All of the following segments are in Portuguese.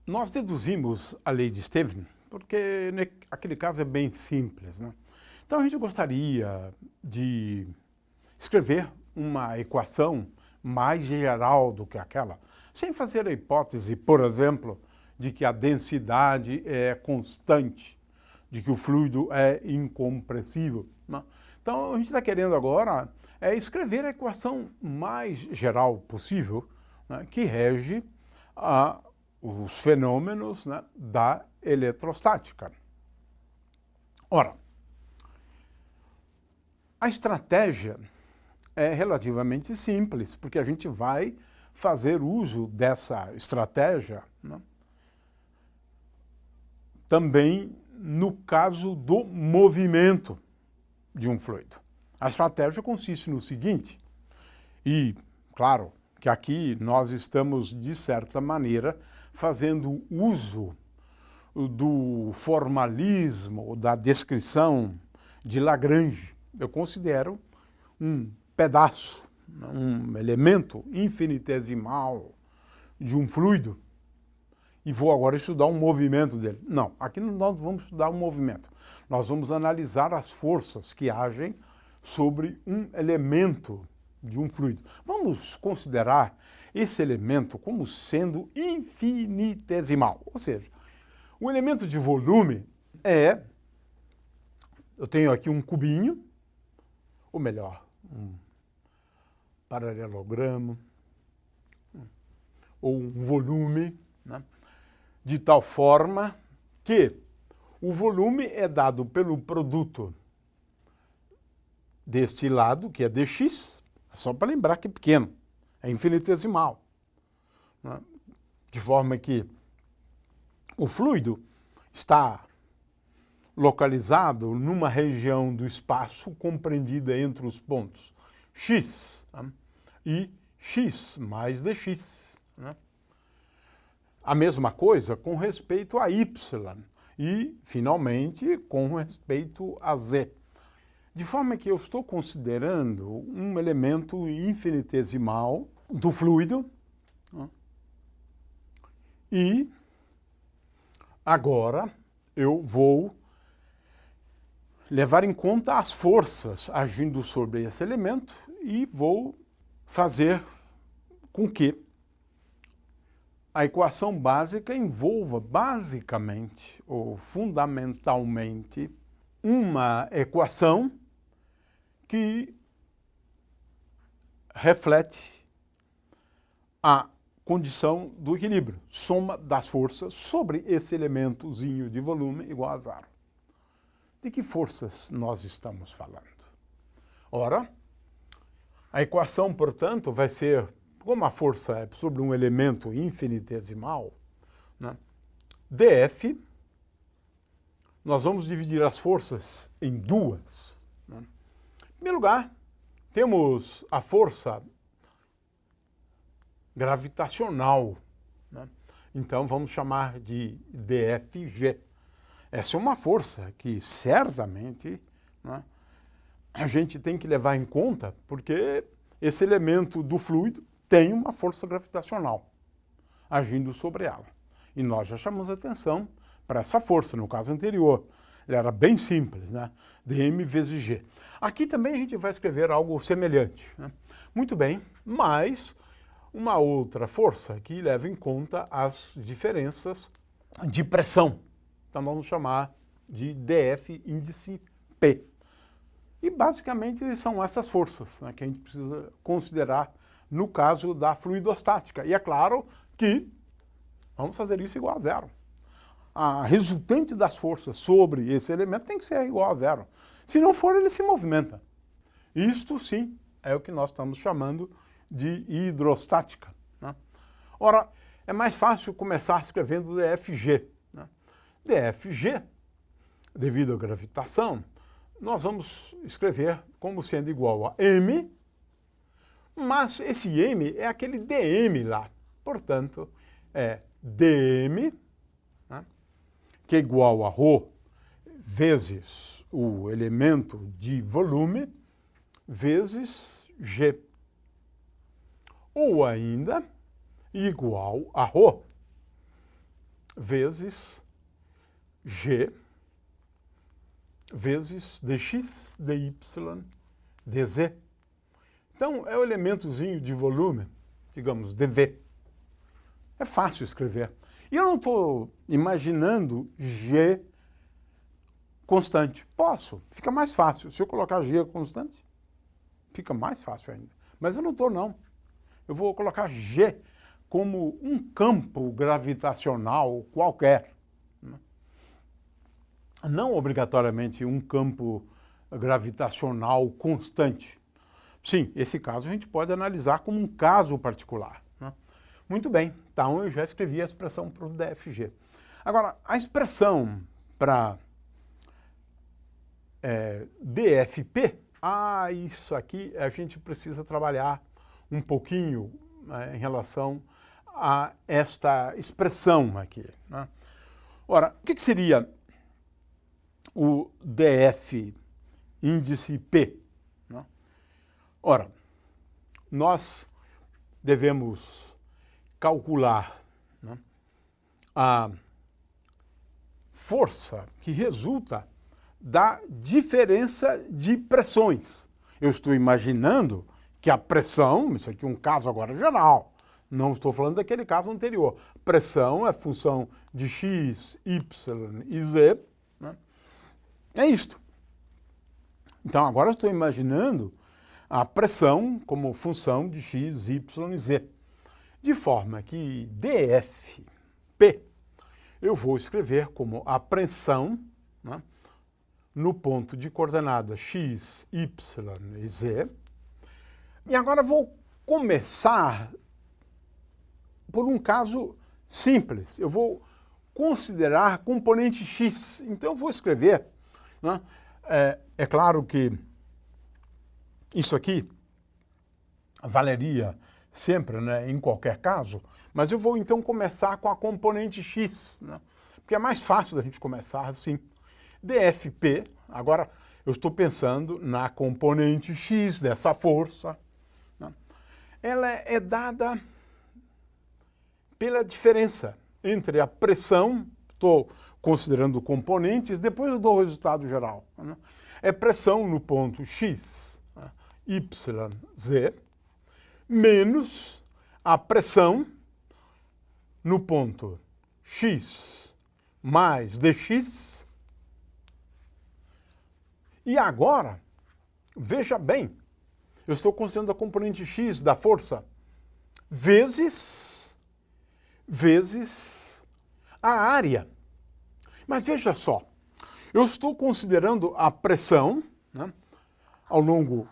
Nós deduzimos a lei de Stephen porque aquele caso é bem simples, né? Então a gente gostaria de escrever uma equação mais geral do que aquela, sem fazer a hipótese, por exemplo, de que a densidade é constante, de que o fluido é incompressível, né? Então a gente está querendo agora escrever a equação mais geral possível, né, que rege os fenômenos, né, da eletrostática. Ora, a estratégia é relativamente simples, porque a gente vai fazer uso dessa estratégia, né, também no caso do movimento de um fluido. A estratégia consiste no seguinte, e claro que aqui nós estamos, de certa maneira, fazendo uso do formalismo, da descrição de Lagrange. Eu considero um pedaço, um elemento infinitesimal de um fluido e vou agora estudar um movimento dele. Não, aqui nós não vamos estudar um movimento. Nós vamos analisar as forças que agem sobre um elemento de um fluido. Vamos considerar esse elemento como sendo infinitesimal, ou seja, o elemento de volume eu tenho aqui um cubinho, ou melhor, um paralelogramo, ou um volume, né, de tal forma que o volume é dado pelo produto deste lado, que é dx, só para lembrar que é pequeno, é infinitesimal, né? De forma que o fluido está localizado numa região do espaço compreendida entre os pontos x, né, e x mais dx, né? A mesma coisa com respeito a y e, finalmente, com respeito a z. De forma que eu estou considerando um elemento infinitesimal do fluido, né? E agora eu vou levar em conta as forças agindo sobre esse elemento e vou fazer com que a equação básica envolva basicamente ou fundamentalmente uma equação que reflete a condição do equilíbrio, soma das forças sobre esse elementozinho de volume igual a zero. De que forças nós estamos falando? Ora, a equação, portanto, vai ser, como a força é sobre um elemento infinitesimal, né, dF, nós vamos dividir as forças em duas, né? Em primeiro lugar, temos a força gravitacional, né? Então vamos chamar de dFg. Essa é uma força que certamente, né, a gente tem que levar em conta, porque esse elemento do fluido tem uma força gravitacional agindo sobre ela. E nós já chamamos atenção para essa força, no caso anterior. Ela era bem simples, né? dm vezes g. Aqui também a gente vai escrever algo semelhante, né? Muito bem, mas uma outra força que leva em conta as diferenças de pressão. Então vamos chamar de dF índice P. E basicamente são essas forças, né, que a gente precisa considerar no caso da fluidostática. E é claro que vamos fazer isso igual a zero. A resultante das forças sobre esse elemento tem que ser igual a zero. Se não for, ele se movimenta. Isto, sim, é o que nós estamos chamando de hidrostática, né? Ora, é mais fácil começar escrevendo dFg, né? dFg, devido à gravitação, nós vamos escrever como sendo igual a m, mas esse m é aquele dm lá. Portanto, é dm, né, que é igual a ρ vezes o elemento de volume vezes g. Ou ainda igual a ρ vezes G vezes dx, dy, dz. Então, é o elementozinho de volume, digamos, dv. É fácil escrever. E eu não estou imaginando G constante. Posso, fica mais fácil. Se eu colocar G constante, fica mais fácil ainda. Mas eu não estou, não. Eu vou colocar G como um campo gravitacional qualquer. Não obrigatoriamente um campo gravitacional constante. Sim, esse caso a gente pode analisar como um caso particular. Né? Muito bem, então eu já escrevi a expressão para o DFG. Agora, a expressão para DFP, isso aqui a gente precisa trabalhar um pouquinho em relação a esta expressão aqui. Né? Ora, o que seria o DF índice P? Né? Ora, nós devemos calcular, né, a força que resulta da diferença de pressões. Eu estou imaginando que a pressão, isso aqui é um caso agora geral, não estou falando daquele caso anterior. Pressão é função de x, y e z. Né? É isto. Então agora eu estou imaginando a pressão como função de x, y e z. De forma que DFP eu vou escrever como a pressão, né, no ponto de coordenada x, y e z. E agora vou começar por um caso simples. Eu vou considerar componente x. Então eu vou escrever, né, é claro que isso aqui valeria sempre, né, em qualquer caso, mas eu vou então começar com a componente x, né, porque é mais fácil da gente começar assim. DFP, agora eu estou pensando na componente x dessa força, né, ela é dada pela diferença entre a pressão, estou considerando componentes, depois eu dou o resultado geral. Né, é pressão no ponto x, né, y, z, menos a pressão no ponto x mais dx. E agora, veja bem, eu estou considerando a componente x da força vezes a área. Mas veja só, eu estou considerando a pressão, né, ao longo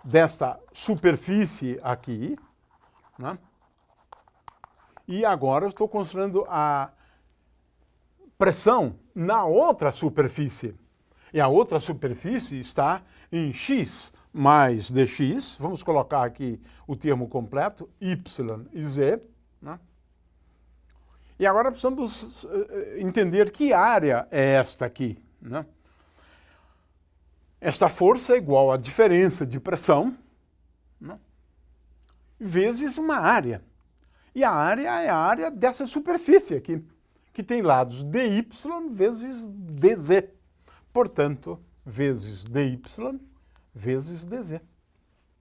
desta superfície aqui, né, e agora eu estou considerando a pressão na outra superfície. E a outra superfície está em x mais dx, vamos colocar aqui o termo completo, y e z. Né? E agora precisamos entender que área é esta aqui. Né? Esta força é igual à diferença de pressão, né, vezes uma área. E a área é a área dessa superfície aqui, que tem lados dy vezes dz. Portanto, vezes dy vezes dz.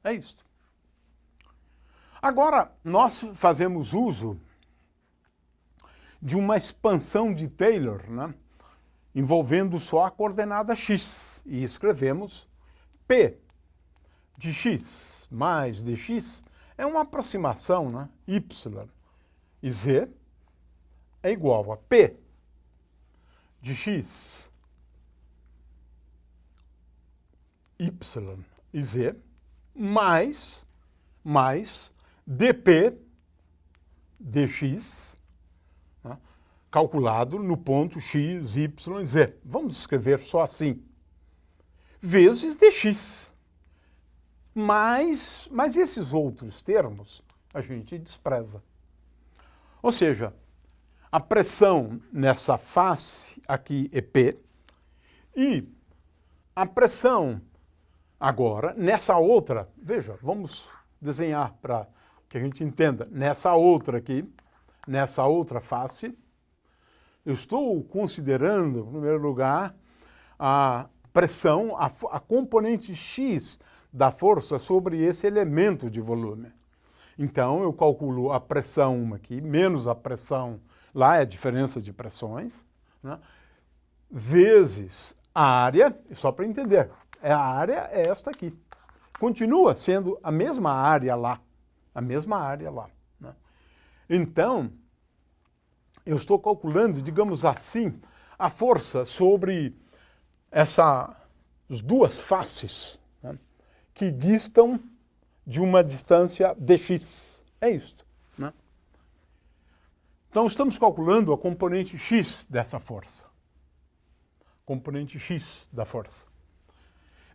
É isso. Agora, nós fazemos uso de uma expansão de Taylor, né, envolvendo só a coordenada x. E escrevemos P de x mais dx é uma aproximação, né, y e z é igual a P de x, y e z mais dp dx, né, calculado no ponto x, y e z. Vamos escrever só assim. Vezes dx. Mas esses outros termos a gente despreza. Ou seja, a pressão nessa face aqui é P e a pressão agora nessa outra, veja, vamos desenhar para que a gente entenda, nessa outra aqui, nessa outra face, eu estou considerando, em primeiro lugar, a pressão, a componente X da força sobre esse elemento de volume. Então, eu calculo a pressão aqui, menos a pressão, lá é a diferença de pressões, né, vezes a área, só para entender, a área é esta aqui. Continua sendo a mesma área lá, né? Então, eu estou calculando, digamos assim, a força sobre essas duas faces, né, que distam de uma distância dx. É isto, né? Então, estamos calculando a componente x dessa força. Componente x da força.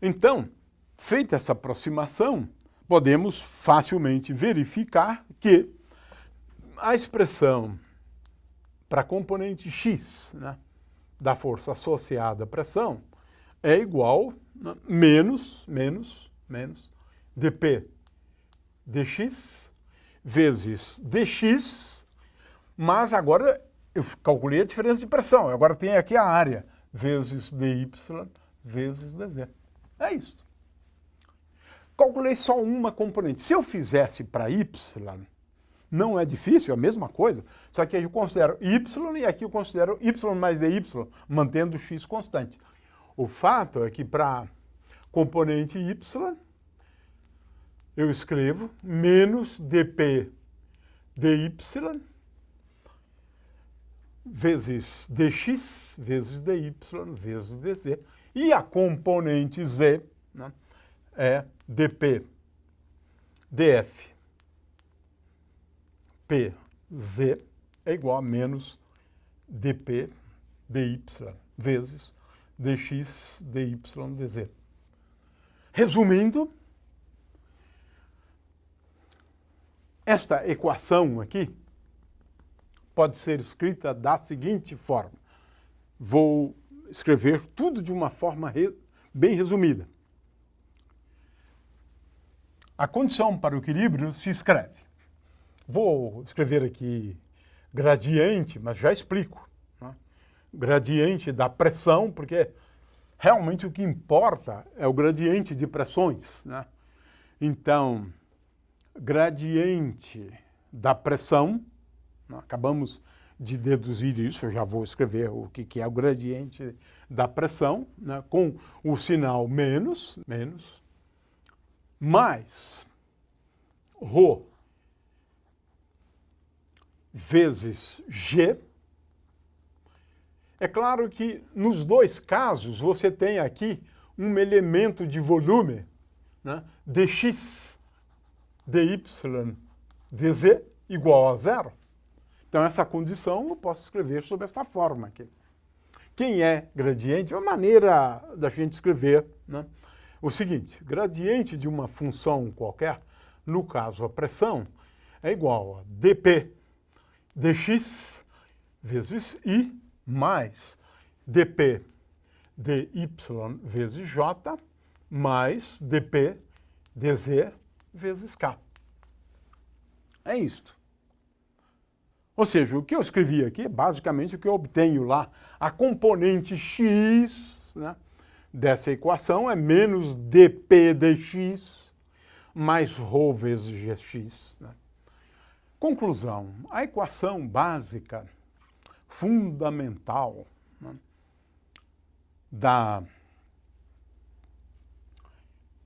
Então, feita essa aproximação, podemos facilmente verificar que a expressão para a componente x, né, da força associada à pressão é igual a menos dp dx vezes dx, mas agora eu calculei a diferença de pressão, agora tem aqui a área, vezes dy vezes dz. É isso. Calculei só uma componente. Se eu fizesse para y, não é difícil, é a mesma coisa, só que aí eu considero y e aqui eu considero y mais dy, mantendo o x constante. O fato é que para componente y, eu escrevo menos dp dy vezes dx vezes dy vezes dz. E a componente z, né, é dp df pz é igual a menos dp dy vezes dx dy dz. Resumindo, esta equação aqui pode ser escrita da seguinte forma. Vou escrever tudo de uma forma bem resumida. A condição para o equilíbrio se escreve. Vou escrever aqui gradiente, mas já explico, né? Gradiente da pressão, porque realmente o que importa é o gradiente de pressões, né? Então, gradiente da pressão, né? Acabamos de deduzir isso, eu já vou escrever o que é o gradiente da pressão, né? Com o sinal menos, mais ρ vezes G. É claro que nos dois casos você tem aqui um elemento de volume, né, dx, dy, dz igual a zero. Então essa condição eu posso escrever sob esta forma aqui. Quem é gradiente? É uma maneira da gente escrever, né, o seguinte: gradiente de uma função qualquer, no caso a pressão, é igual a dp dx vezes i mais dp dy vezes j mais dp dz vezes k. É isto. Ou seja, o que eu escrevi aqui é basicamente o que eu obtenho lá. A componente x, né, dessa equação é menos dp dx mais ρ vezes gx, né? Conclusão: a equação básica, fundamental, né, da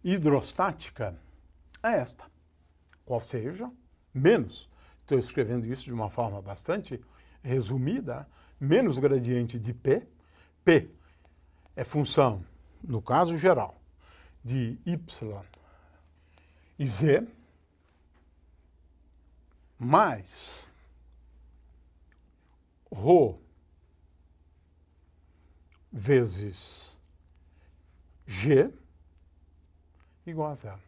hidrostática é esta. Qual seja, menos, estou escrevendo isso de uma forma bastante resumida, menos gradiente de P. P é função, no caso geral, de Y e Z, mais ρ vezes G igual a zero.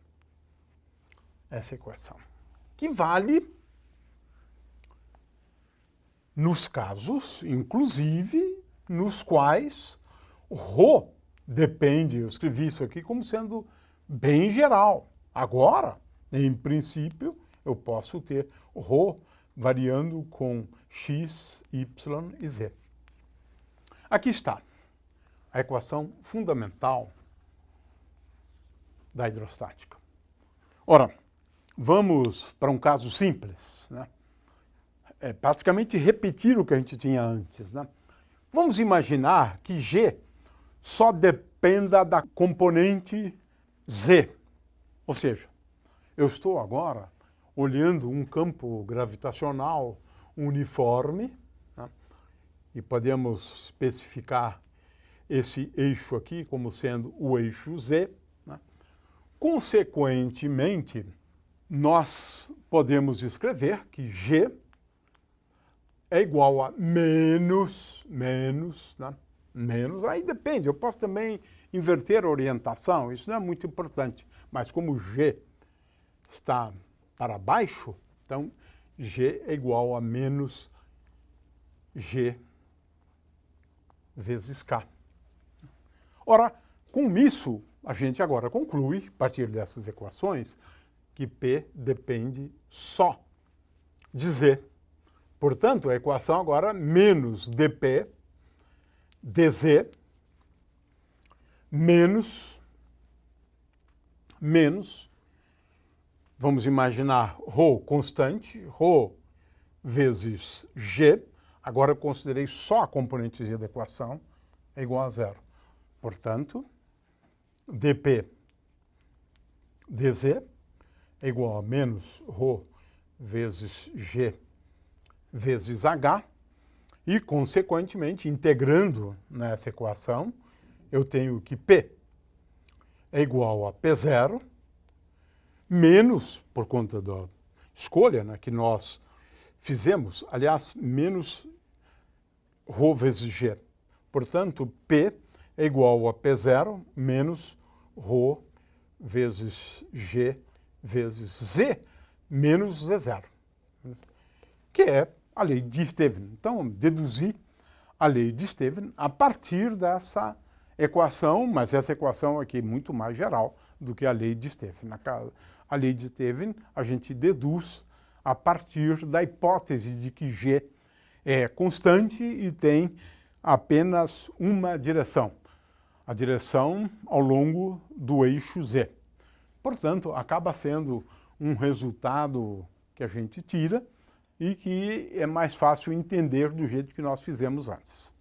Essa equação, que vale nos casos, inclusive, nos quais ρ depende, eu escrevi isso aqui como sendo bem geral. Agora, em princípio, eu posso ter ρ variando com x, y e z. Aqui está a equação fundamental da hidrostática. Ora, vamos para um caso simples, né? É praticamente repetir o que a gente tinha antes, né? Vamos imaginar que G só dependa da componente Z. Ou seja, eu estou agora olhando um campo gravitacional uniforme, né? E podemos especificar esse eixo aqui como sendo o eixo Z, né? Consequentemente, nós podemos escrever que G é igual a menos, né? Menos, aí depende, eu posso também inverter a orientação, isso não é muito importante, mas como G está para baixo, então G é igual a menos G vezes K. Ora, com isso, a gente agora conclui, a partir dessas equações, que P depende só de Z. Portanto, a equação agora menos dP dz menos, vamos imaginar ρ constante, ρ vezes G, agora eu considerei só a componente Z da equação, é igual a zero. Portanto, dP dz é igual a menos ρ vezes G vezes H, e, consequentemente, integrando nessa equação, eu tenho que P é igual a P0, menos, por conta da escolha, né, que nós fizemos, aliás, menos ρ vezes G. Portanto, P é igual a P0 menos ρ vezes G vezes Z menos Z0, que é a lei de Stevens. Então, deduzi a lei de Stevens a partir dessa equação, mas essa equação aqui é muito mais geral do que a lei de Stevens. A lei de Stevens a gente deduz a partir da hipótese de que G é constante e tem apenas uma direção, a direção ao longo do eixo Z. Portanto, acaba sendo um resultado que a gente tira e que é mais fácil entender do jeito que nós fizemos antes.